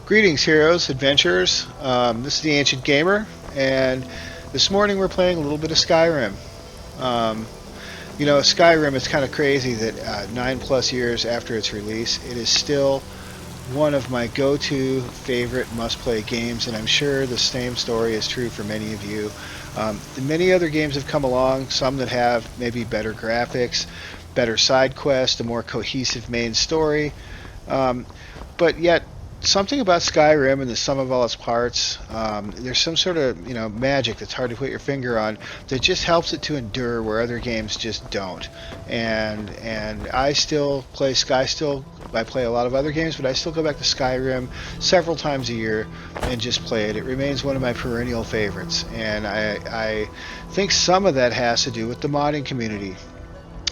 Greetings, heroes, adventurers. This is the Ancient Gamer, and this morning we're playing a little bit of Skyrim. Um, Skyrim is kind of crazy that 9+ years after its release, it is still one of my go-to favorite must-play games, and I'm sure the same story is true for many of you. Many other games have come along, some that have maybe better graphics, better side quests, a more cohesive main story. Um, but yet something about Skyrim and the sum of all its parts, there's some sort of magic that's hard to put your finger on that just helps it to endure where other games just don't. And I still play I play a lot of other games, but I still go back to Skyrim several times a year and just play it. It remains one of my perennial favorites, and I think some of that has to do with the modding community.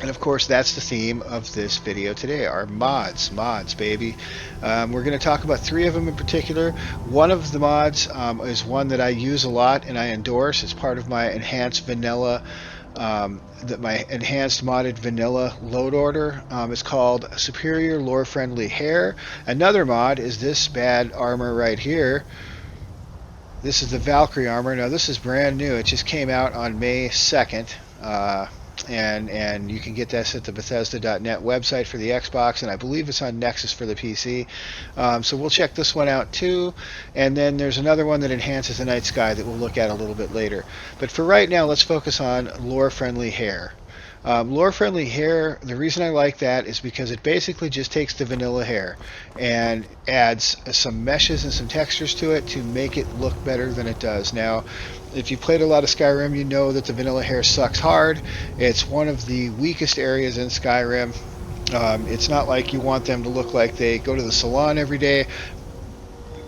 And of course, that's the theme of this video today, our mods, baby. We're going to talk about 3 of them in particular. One of the mods is one that I use a lot and I endorse. It's part of my enhanced vanilla, my enhanced modded vanilla load order. It's called Superior LoreFriendly Hair. Another mod is this bad armor right here. This is the Valkyrie Armor. Now this is brand new. It just came out on May 2nd. And you can get this at the Bethesda.net website for the Xbox, and I believe it's on Nexus for the PC. So we'll check this one out too. And then there's another one that enhances the night sky that we'll look at a little bit later. But for right now, let's focus on LoreFriendly Hair. LoreFriendly Hair, the reason I like that is because it basically just takes the vanilla hair and adds some meshes and some textures to it to make it look better than it does. Now, if you've played a lot of Skyrim, you know that the vanilla hair sucks hard. It's one of the weakest areas in Skyrim. It's not like you want them to look like they go to the salon every day.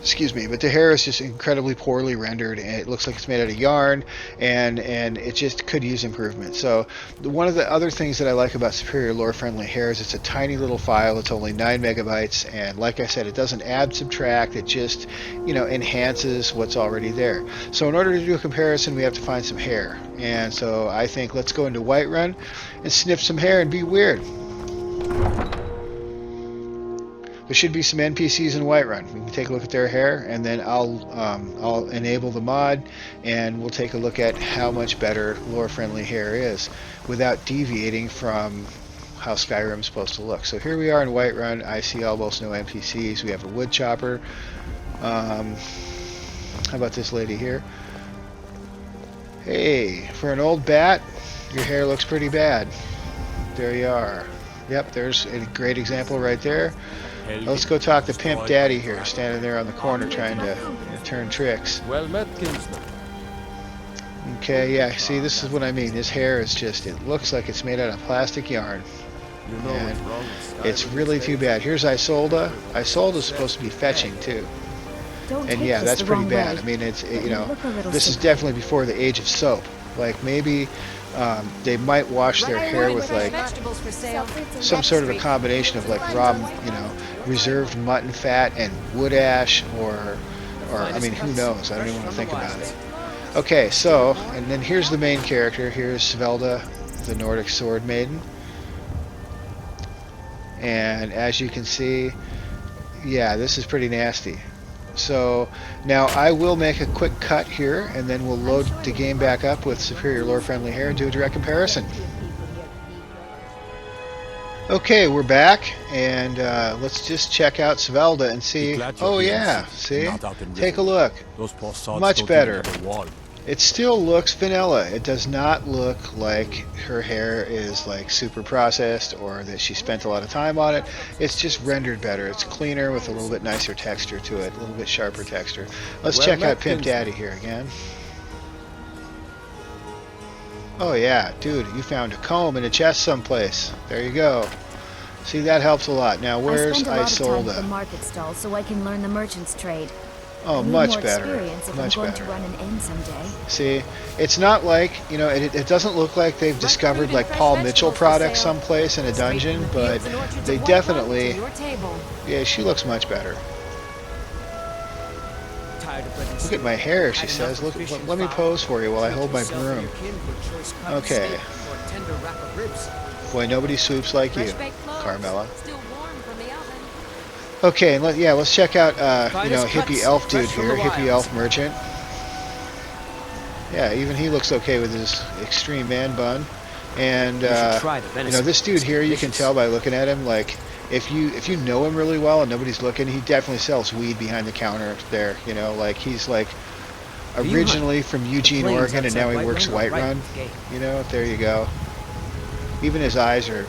Excuse me, but the hair is just incredibly poorly rendered, and it looks like it's made out of yarn, and it just could use improvement. So one of the other things that I like about Superior LoreFriendly Hair is it's a tiny little file. It's only 9 megabytes, and like I said, it doesn't add, subtract. It just enhances what's already there. So in order to do a comparison, we have to find some hair, and so I think let's go into Whiterun and sniff some hair and be weird. There should be some NPCs in Whiterun. We can take a look at their hair, and then I'll enable the mod, and we'll take a look at how much better LoreFriendly Hair is without deviating from how Skyrim's supposed to look. So here we are in Whiterun. I see almost no NPCs. We have a wood chopper. How about this lady here? Hey, for an old bat, your hair looks pretty bad. There you are. Yep, there's a great example right there. Let's go talk to Pimp Daddy here, standing there on the corner trying to turn tricks. Well met, Kinsman. Okay, yeah, see, this is what I mean. His hair is just, it looks like it's made out of plastic yarn. You know And what's wrong with it's Skyrim really these too days? bad. Here's Isolde. Isolde's supposed to be fetching, too. And yeah, that's pretty bad. I mean, this is definitely before the age of soap. Like, maybe they might wash their hair with, like, some sort of a combination of, like, raw, reserved mutton fat and wood ash, or I mean, who knows? I don't even want to think about it. Okay, so, and then here's the main character. Here's Svelda, the Nordic sword maiden. And as you can see, yeah, this is pretty nasty. So now I will make a quick cut here, and then we'll load the game back up with Superior LoreFriendly Hair and do a direct comparison. Okay, we're back, and let's just check out Svelda and see. Oh yeah, see? Take a look. Much better. It still looks vanilla. It does not look like her hair is like super processed or that she spent a lot of time on it. It's just rendered better. It's cleaner with a little bit nicer texture to it, a little bit sharper texture. Let's check out Pimp Daddy here again. Oh yeah, dude, you found a comb in a chest someplace. There you go. See, that helps a lot. Now, where's Isolde? I spend a lot of time at the Isolde? market stall so I can learn the merchant's trade. Oh, I need much more better. experience if Much I'm going better. to run an inn someday. See, it's not like, it doesn't look like they've discovered like Paul Mitchell products someplace in a dungeon, but they definitely, yeah, she looks much better. Look at my hair, she says. Look, let me pose for you while I hold my broom. Okay. Boy, nobody swoops like you, Carmela. Okay, and let's check out Finest hippie cuts, elf dude fresh from here, the hippie wilds. elf merchant. Yeah, even he looks okay with his extreme man bun. And You should try the venison. this dude It's here, you can delicious. tell by looking at him, like if you know him really well and nobody's looking, he definitely sells weed behind the counter there. Like he's like Do you originally hunt? from The Eugene, plains Oregon, and outside now he works Whiterun are ripe Whiterun. with game. There you go. Even his eyes are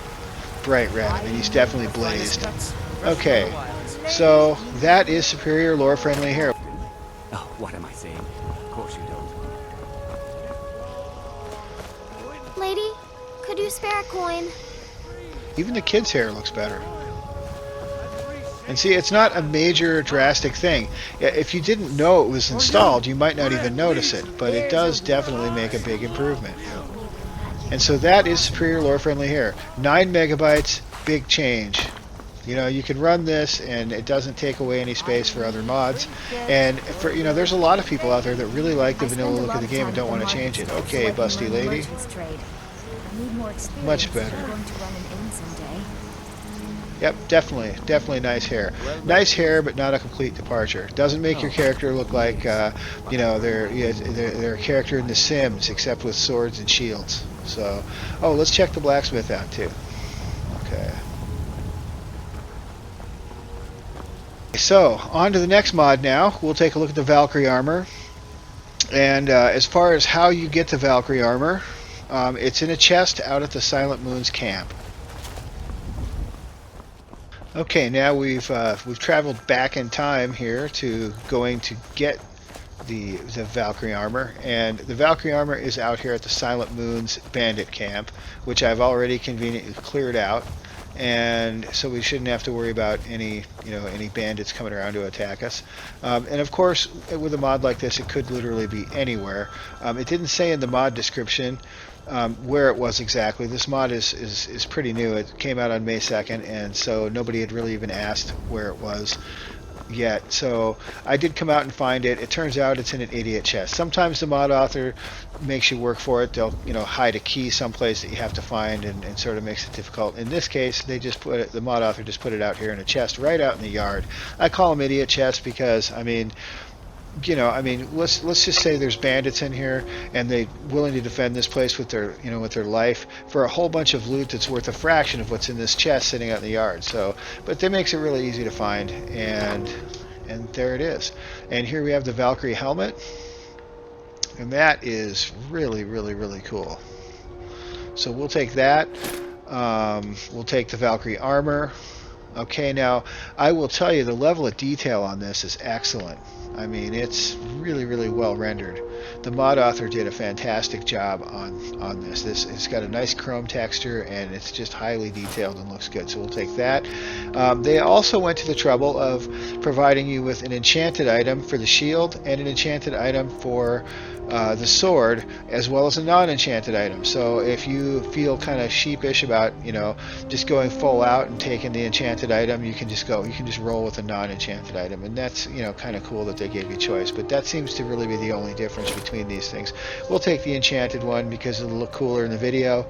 bright red. I mean, he's definitely Finest blazed. cuts, fresh from Okay, the wilds. so that is superior lore friendly hair. Oh, what am I saying? Of course you don't. Lady, could you spare a coin? Even the kid's hair looks better. And see, it's not a major drastic thing. If you didn't know it was installed, you might not even notice it, but it does definitely make a big improvement. And so that is superior lore friendly hair. 9 megabytes, big change. You can run this and it doesn't take away any space for other mods. And for there's a lot of people out there that really like the vanilla look of the game and don't want to change it. Okay, busty lady. Much better. Yep, definitely nice hair. Nice hair, but not a complete departure. Doesn't make your character look like they're a character in The Sims, except with swords and shields. So, let's check the blacksmith out too. Okay. So, on to the next mod now. We'll take a look at the Valkyrie Armor. And as far as how you get the Valkyrie Armor, it's in a chest out at the Silent Moon's camp. Okay, now we've traveled back in time here to going to get the Valkyrie Armor, and the Valkyrie Armor is out here at the Silent Moon's bandit camp, which I've already conveniently cleared out, and so we shouldn't have to worry about any bandits coming around to attack us. And of course, with a mod like this, it could literally be anywhere. It didn't say in the mod description where it was exactly. This mod is pretty new. It came out on May 2nd, and so nobody had really even asked where it was yet. So I did come out and find it. It turns out it's in an idiot chest. Sometimes the mod author makes you work for it. They'll hide a key someplace that you have to find, and sort of makes it difficult. In this case, they just put it. The mod author just put it out here in a chest right out in the yard. I call them idiot chests because let's just say there's bandits in here and they're willing to defend this place with their life for a whole bunch of loot that's worth a fraction of what's in this chest sitting out in the yard. So, but that makes it really easy to find, and there it is. And here we have the Valkyrie helmet, and that is really, really, really cool. So we'll take that. We'll take the Valkyrie armor. Okay, now I will tell you the level of detail on this is excellent. I mean, it's really, really well rendered. The mod author did a fantastic job on this. It's got a nice chrome texture, and it's just highly detailed and looks good. So we'll take that. They also went to the trouble of providing you with an enchanted item for the shield and an enchanted item for the sword, as well as a non-enchanted item. So if you feel kind of sheepish about just going full out and taking the enchanted item, you can just roll with a non-enchanted item, and that's kind of cool that they gave you choice. But that seems to really be the only difference between these things. We'll take the enchanted one because it'll look cooler in the video.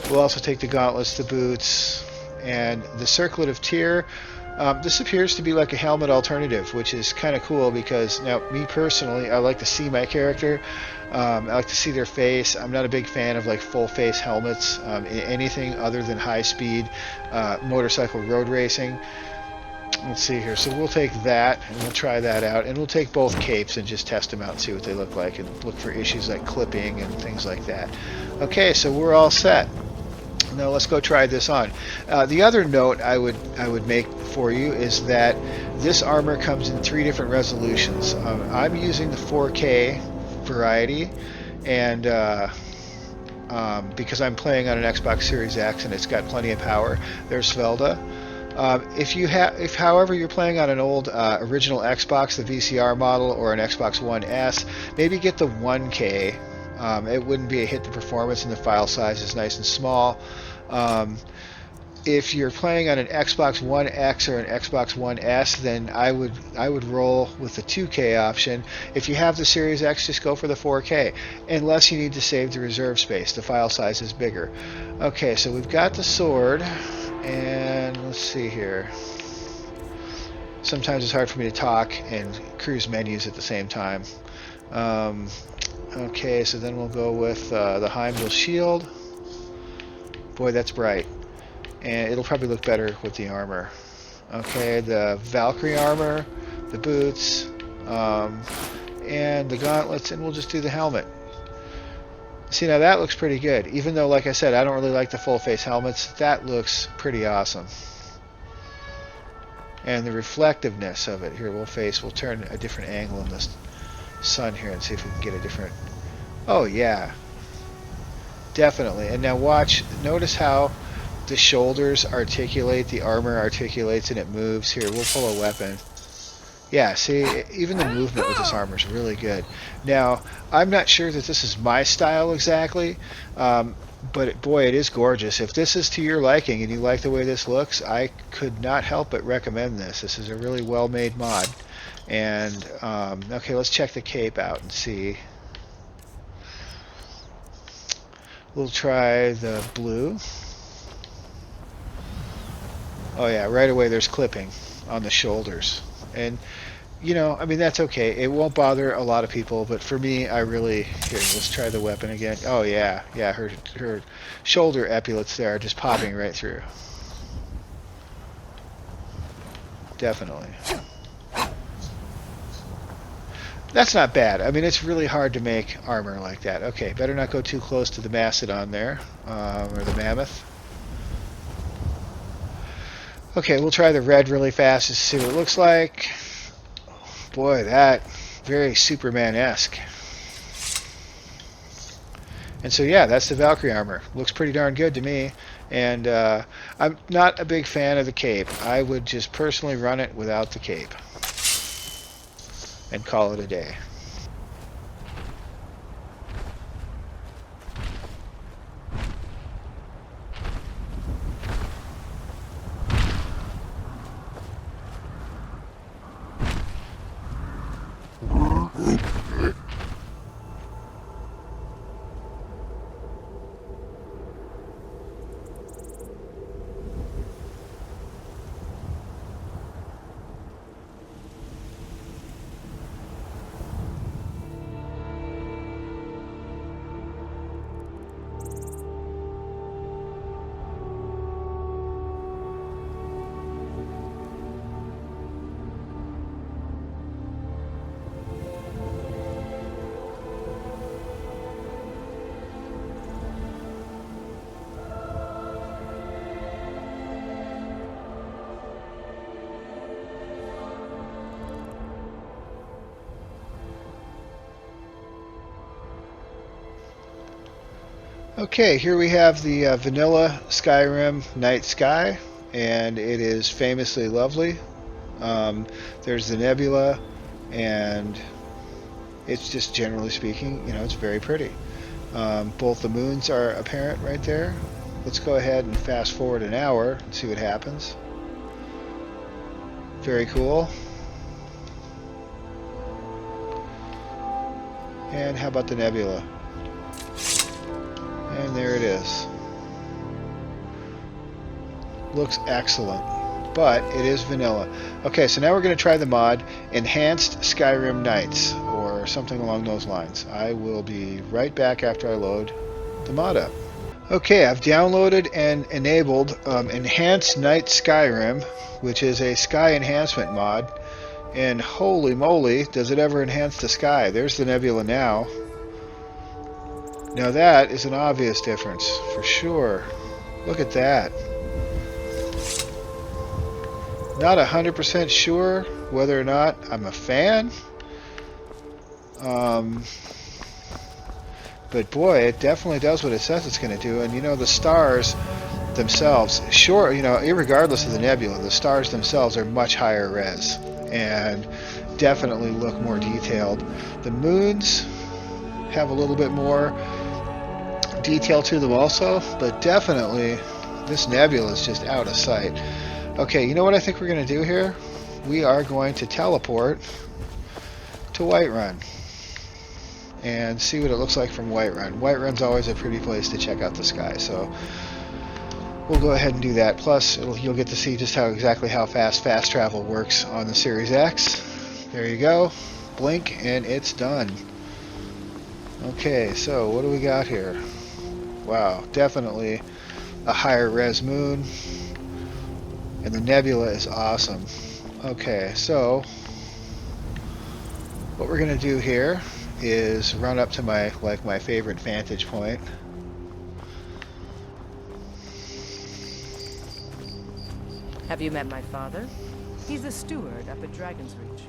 We'll also take the gauntlets, the boots, and the circlet of tear. This appears to be like a helmet alternative, which is kind of cool because now, me personally, I like to see my character. I like to see their face. I'm not a big fan of like full face helmets, anything other than high speed motorcycle road racing. Let's see here. So we'll take that and we'll try that out, and we'll take both capes and just test them out and see what they look like, and look for issues like clipping and things like that. Okay, so we're all set. Now let's go try this on. The other note I would make for you is that this armor comes in 3 different resolutions. I'm using the 4K variety, and because I'm playing on an Xbox Series X and it's got plenty of power. There's Svelda. If however you're playing on an old original Xbox, the VCR model, or an Xbox One S, maybe get the 1K. It wouldn't be a hit to performance, and the file size is nice and small. If you're playing on an Xbox One X or an Xbox One S, then I would roll with the 2K option. If you have the Series X, just go for the 4K, unless you need to save the reserve space. The file size is bigger. Okay, so we've got the sword, And let's see here. Sometimes it's hard for me to talk and cruise menus at the same time. Okay, so then we'll go with the Heimdall shield. Boy, that's bright. And it'll probably look better with the armor. Okay, the Valkyrie armor, the boots, and the gauntlets, and we'll just do the helmet. See, now that looks pretty good. Even though, like I said, I don't really like the full face helmets, that looks pretty awesome. And the reflectiveness of it. Here, we'll turn a different angle in this sun here and see if we can get a different... Oh, yeah. Definitely. And now watch, notice how the shoulders articulate, the armor articulates, and it moves. Here, we'll pull a weapon. Yeah, see, even the movement with this armor is really good. Now, I'm not sure that this is my style exactly, but boy, it is gorgeous. If this is to your liking and you like the way this looks, I could not help but recommend this. This is a really well-made mod. And, okay, let's check the cape out and see. We'll try the blue. Oh yeah, right away there's clipping on the shoulders. And, you know, I mean, that's okay. It won't bother a lot of people, but for me, I really... Here, let's try the weapon again. Oh, yeah. Yeah, her shoulder epaulets there are just popping right through. Definitely. That's not bad. I mean, it's really hard to make armor like that. Okay, better not go too close to the mastodon there, or the mammoth. Okay, we'll try the red really fast just to see what it looks like. Boy, that very Superman-esque. And so yeah, that's the Valkyrie armor. Looks pretty darn good to me. And I'm not a big fan of the cape. I would just personally run it without the cape and call it a day. Okay, here we have the vanilla Skyrim Night Sky, and it is famously lovely. There's the nebula, and it's just, generally speaking, you know, it's very pretty. Both the moons are apparent right there. Let's go ahead and fast forward an hour and see what happens. Very cool. And how about the nebula? And there it is. Looks excellent, but it is vanilla. Okay, so now we're going to try the mod Enhanced Skyrim Nights, or something along those lines. I will be right back after I load the mod up. Okay, I've downloaded and enabled Enhanced Night Skyrim, which is a sky enhancement mod, and holy moly, does it ever enhance the sky. There's the nebula now. Now that is an obvious difference, for sure. Look at that. Not 100% sure whether or not I'm a fan. But boy, it definitely does what it says it's going to do. And you know, the stars themselves, sure, you know, irregardless of the nebula, the stars themselves are much higher res and definitely look more detailed. The moons have a little bit more detail to them also, but definitely this nebula is just out of sight. Okay, you know what I think we're going to do here? We are going to teleport to Whiterun and see what it looks like from Whiterun. Whiterun's always a pretty place to check out the sky, so we'll go ahead and do that. Plus, you'll get to see just exactly how fast travel works on the Series X. There you go. Blink, and it's done. Okay, so what do we got here? Wow, definitely a higher res moon. And the nebula is awesome. Okay, so what we're going to do here is run up to my favorite vantage point. Have you met my father? He's a steward up at Dragon's Reach.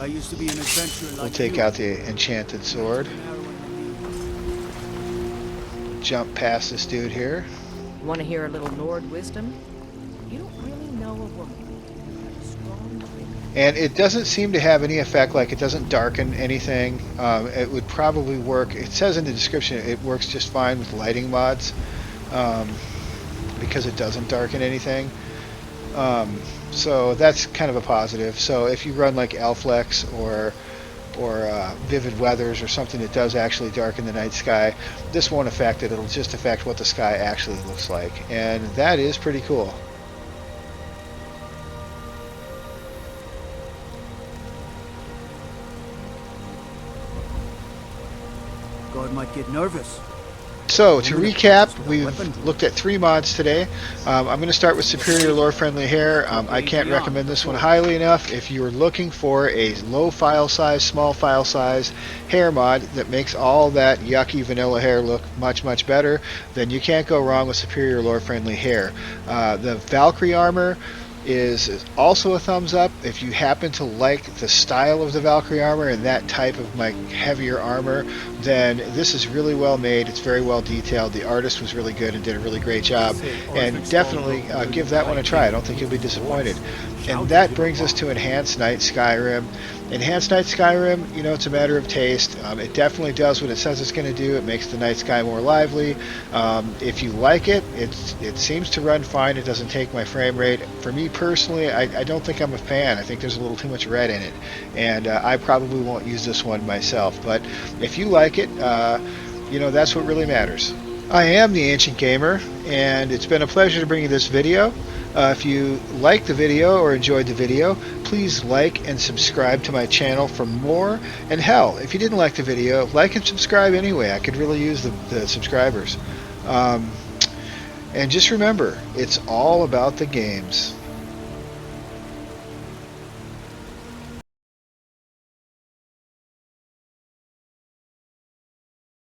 I used to be an adventurer like We'll take out the enchanted sword. Jump past this dude here. You want to hear a little Nord wisdom? You don't really know a woman. You have a strong twin. And it doesn't seem to have any effect, like it doesn't darken anything. It would probably work. It says in the description it works just fine with lighting mods because it doesn't darken anything. So that's kind of a positive. So if you run like Elflex or Vivid Weathers or something that does actually darken the night sky, this won't affect it. It'll just affect what the sky actually looks like. And that is pretty cool. God might get nervous. So, to recap, we've looked at 3 mods today. I'm going to start with Superior Lore-Friendly Hair. I can't recommend this one highly enough. If you're looking for a low file size, small file size hair mod that makes all that yucky vanilla hair look much, much better, then you can't go wrong with Superior Lore-Friendly Hair. The Valkyrie Armor is also a thumbs up. If you happen to like the style of the Valkyrie Armor and that type of heavier armor, then this is really well made. It's very well detailed. The artist was really good and did a really great job, and definitely give that one a try. I don't think you'll be disappointed. And that brings us to Enhanced Night Skyrim. Enhanced Night Skyrim, you know, it's a matter of taste. It definitely does what it says it's going to do. It makes the night sky more lively. If you like it, it seems to run fine. It doesn't take my frame rate. For me personally, I don't think I'm a fan. I think there's a little too much red in it, and I probably won't use this one myself. But if you like it, you know, that's what really matters. I am the Ancient Gamer, and it's been a pleasure to bring you this video. If you liked the video or enjoyed the video, please like and subscribe to my channel for more. And hell, if you didn't like the video, like and subscribe anyway. I could really use the subscribers. And just remember, it's all about the games.